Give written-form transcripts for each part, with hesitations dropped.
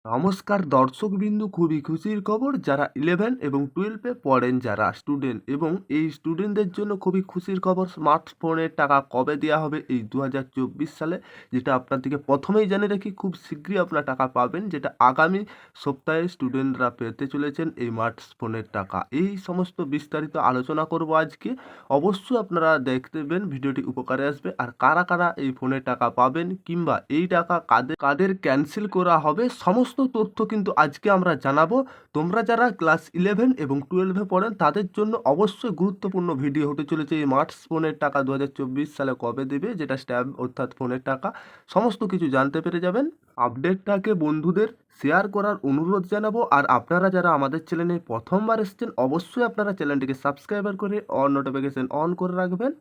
নমস্কার দর্শকবিন্দু, খুবই খুশির খবর। যারা 11 এবং 12-এ পড়েন, যারা স্টুডেন্ট, এবং এই স্টুডেন্টদের জন্য খুবই খুশির খবর। স্মার্টফোনের টাকা কবে দেওয়া হবে এই 2024 সালে, যেটা আপনাদেরকে প্রথমেই জানিয়ে রাখি, খুব শীঘ্রই আপনারা টাকা পাবেন, যেটা আগামী সপ্তাহে স্টুডেন্টরা পেতে চলেছেন এই স্মার্টফোনের টাকা। এই সমস্ত বিস্তারিত আলোচনা করব আজকে। অবশ্যই আপনারা দেখতে দেবেন, ভিডিওটি উপকারে আসবে। আর কারা কারা এই ফোনের টাকা পাবেন, কিংবা এই টাকা কাদের কাদের ক্যান্সেল করা হবে, সমস্ত তথ্য কিন্তু আজকে আমরা জানাবো। তোমরা যারা ক্লাস 11 এবং 12-এ পড়েন তাদের জন্য অবশ্যই গুরুত্বপূর্ণ ভিডিও হতে চলেছে। এই স্মার্টফোনের টাকা 2024 সালে কবে দেবে, যেটা স্ট্যাম্প অর্থাৎ ফোনের টাকা, সমস্ত কিছু জানতে পেরে যাবেন। আপডেটটাকে বন্ধুদের শেয়ার করার অনুরোধ জানাবো। আর আপনারা যারা আমাদের চ্যানেলে প্রথমবার এসেছেন, অবশ্যই আপনারা চ্যানেলটিকে সাবস্ক্রাইবার করে অন নোটিফিকেশন অন করে রাখবেন।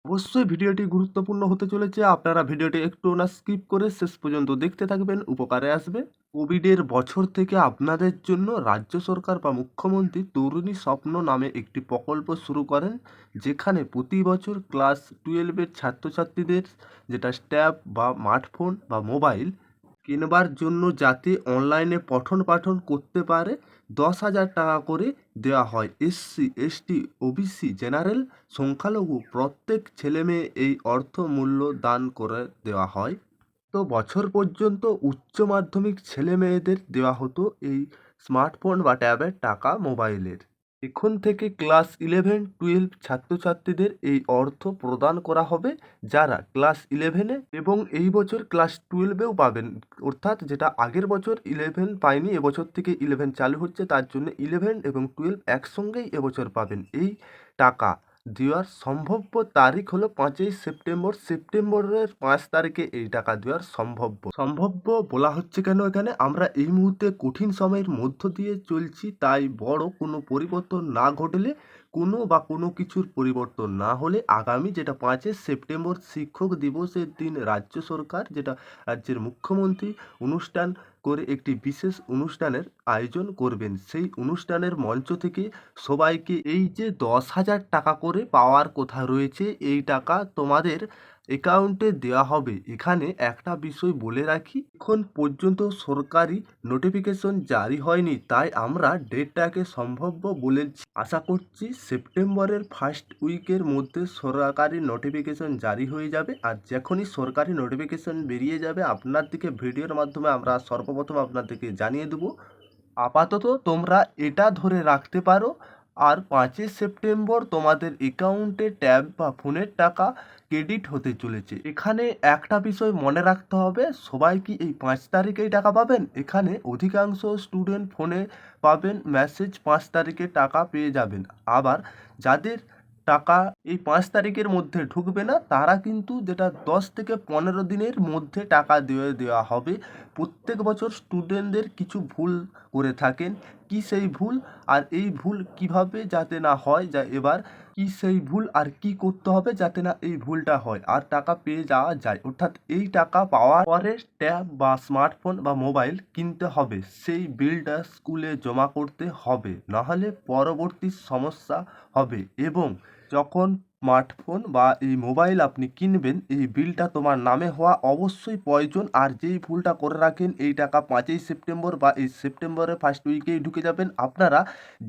অবশ্যই ভিডিওটি গুরুত্বপূর্ণ হতে চলেছে, আপনারা ভিডিওটি একটু না স্কিপ করে শেষ পর্যন্ত দেখতে থাকবেন, উপকারে আসবে। কোভিডের বছর থেকে আপনাদের জন্য রাজ্য সরকার বা মুখ্যমন্ত্রী তরুণী স্বপ্ন নামে একটি প্রকল্প শুরু করেন, যেখানে প্রতি বছর ক্লাস 12-এর ছাত্রছাত্রীদের, যেটা স্ট্যাব বা স্মার্টফোন বা মোবাইল কিনবার জন্য যাতে অনলাইনে পঠন পাঠন করতে পারে, 10,000 টাকা করে দেওয়া হয়। এসসি, এসটি, ওবিসি, জেনারেল, সংখ্যালঘু প্রত্যেক ছেলেমেয়ে এই অর্থ মূল্য দান করে দেওয়া হয়। তো বছর পর্যন্ত উচ্চ মাধ্যমিক ছেলে মেয়েদের দেওয়া হতো এই স্মার্টফোন বা ট্যাবের টাকা মোবাইলের। এখন থেকে ক্লাস 11-12 ছাত্রছাত্রীদের এই অর্থ প্রদান করা হবে, যারা ক্লাস 11-এ এবং এই বছর ক্লাস 12-এও পাবেন। অর্থাৎ যেটা আগের বছর 11 পায়নি, এবছর থেকে 11 চালু হচ্ছে, তার জন্য 11 এবং 12 একসঙ্গেই এবছর পাবেন। এই টাকা দেওয়ার সম্ভাব্য তারিখ হলো 5ই সেপ্টেম্বর। সেপ্টেম্বরের 5 তারিখে এই টাকা দেওয়ার সম্ভাব্য বলা হচ্ছে কেন, এখানে আমরা এই মুহূর্তে কঠিন সময়ের মধ্য দিয়ে চলছি, তাই বড় কোনো পরিবর্তন না ঘটলে, কোনো কিছুর পরিবর্তন না হলে, আগামী যেটা 5 সেপ্টেম্বর শিক্ষক দিবসের দিন রাজ্য সরকার, যেটা রাজ্যের মুখ্যমন্ত্রী অনুষ্ঠান করে একটি বিশেষ অনুষ্ঠানের আয়োজন করবেন। সেই অনুষ্ঠানের মঞ্চ থেকে সবাইকে এই যে 10,000 টাকা করে পাওয়ার কথা রয়েছে, এই টাকা তোমাদের অ্যাকাউন্টে দেওয়া হবে। এখানে একটা বিষয় বলে রাখি, এখন পর্যন্ত সরকারি নোটিফিকেশন জারি হয়নি, তাই আমরা ডেটটাকে সম্ভাব্য বলেছি। আশা করছি সেপ্টেম্বরের ফার্স্ট উইকের মধ্যে সরকারি নোটিফিকেশন জারি হয়ে যাবে। আর যখনই সরকারি নোটিফিকেশন বেরিয়ে যাবে, আপনার দিকে ভিডিওর মাধ্যমে আমরা সর্বপ্রথম আপনাদেরকে জানিয়ে দেবো। আপাতত তোমরা এটা ধরে রাখতে পারো, আর 5 সেপ্টেম্বর তোমাদের অ্যাকাউন্টে ট্যাব বা ফোনের টাকা ক্রেডিট হতে চলেছে। এখানে একটা বিষয় মনে রাখতে হবে, সবাই কি এই 5 তারিখেই টাকা পাবেন? এখানে অধিকাংশ স্টুডেন্ট ফোনে পাবেন মেসেজ, 5 তারিখে টাকা পেয়ে যাবেন। আবার যাদের টাকা এই 5 তারিখের মধ্যে ঢুকবে না, তারা কিন্তু যেটা 10 থেকে 15 দিনের মধ্যে টাকা দিয়ে দেওয়া হবে। প্রত্যেক বছর স্টুডেন্টদের কিছু ভুল করে থাকেন। কি সেই ভুল, আর এই ভুল কিভাবে যাতে না হয়, যা এবার কি সেই ভুল আর কি করতে হবে যাতে না এই ভুলটা হয় আর টাকা পেয়ে যাওয়া যায়, অর্থাৎ এই টাকা পাওয়ার পরে ট্যাব বা স্মার্টফোন বা মোবাইল কিনতে হবে, সেই বিলটা স্কুলে জমা করতে হবে, নাহলে পরবর্তী সমস্যা হবে। এবং যখন স্মার্টফোন বা এই মোবাইল আপনি কিনবেন, এই বিলটা তোমার নামে হওয়া অবশ্যই প্রয়োজন। আর যেই ভুলটা করে রাখেন, এই টাকা 5ই সেপ্টেম্বর বা এই সেপ্টেম্বরের ফার্স্ট উইকেই ঢুকে যাবেন। আপনারা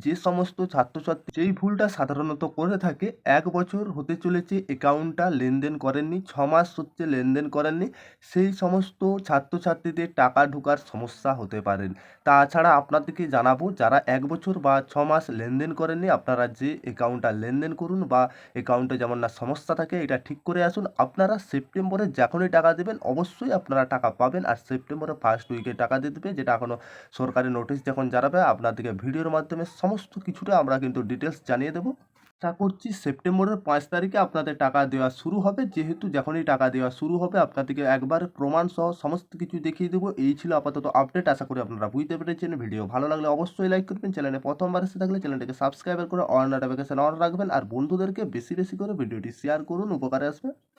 যে সমস্ত ছাত্রছাত্রী যেই ভুলটা সাধারণত করে থাকে, 1 বছর হতে চলেছে অ্যাকাউন্টটা লেনদেন করেননি, 6 মাস হচ্ছে লেনদেন করেননি, সেই সমস্ত ছাত্রছাত্রীদের টাকা ঢোকার সমস্যা হতে পারেন। তাছাড়া আপনাদেরকে জানাবো, যারা 1 বছর বা 6 মাস লেনদেন করেননি, আপনারা যে অ্যাকাউন্টটা লেনদেন করুন বা অ্যাকাউন্টে যেমন না সমস্যা থাকে, এটা ঠিক করে আসুন। আপনারা সেপ্টেম্বরে যখনই টাকা দেবেন, অবশ্যই আপনারা টাকা পাবেন। আর সেপ্টেম্বরের ফার্স্ট উইকে টাকা দিয়ে দেবে, যেটা এখনও সরকারি নোটিশ যখন জানাবে, আপনাদেরকে ভিডিওর মাধ্যমে সমস্ত কিছুটা আমরা কিন্তু ডিটেলস জানিয়ে দেবো। আশা করছি সেপ্টেম্বরের 5 তারিখে আপনাদের টাকা দেওয়া শুরু হবে। যেহেতু যখনই টাকা দেওয়া শুরু হবে, আপনাদেরকে একবার প্রমাণ সহ সমস্ত কিছু দেখিয়ে দেবো। এই ছিল আপাতত আপডেট, আশা করি আপনারা বুঝতে পেরেছেন। ভিডিও ভালো লাগলে অবশ্যই লাইক করবেন, চ্যানেলে প্রথমবার এসে থাকলে চ্যানেলটিকে সাবস্ক্রাইব করে অল নোটিফিকেশন অন রাখবেন, আর বন্ধুদেরকে বেশি বেশি করে ভিডিওটি শেয়ার করুন, উপকারে আসবে।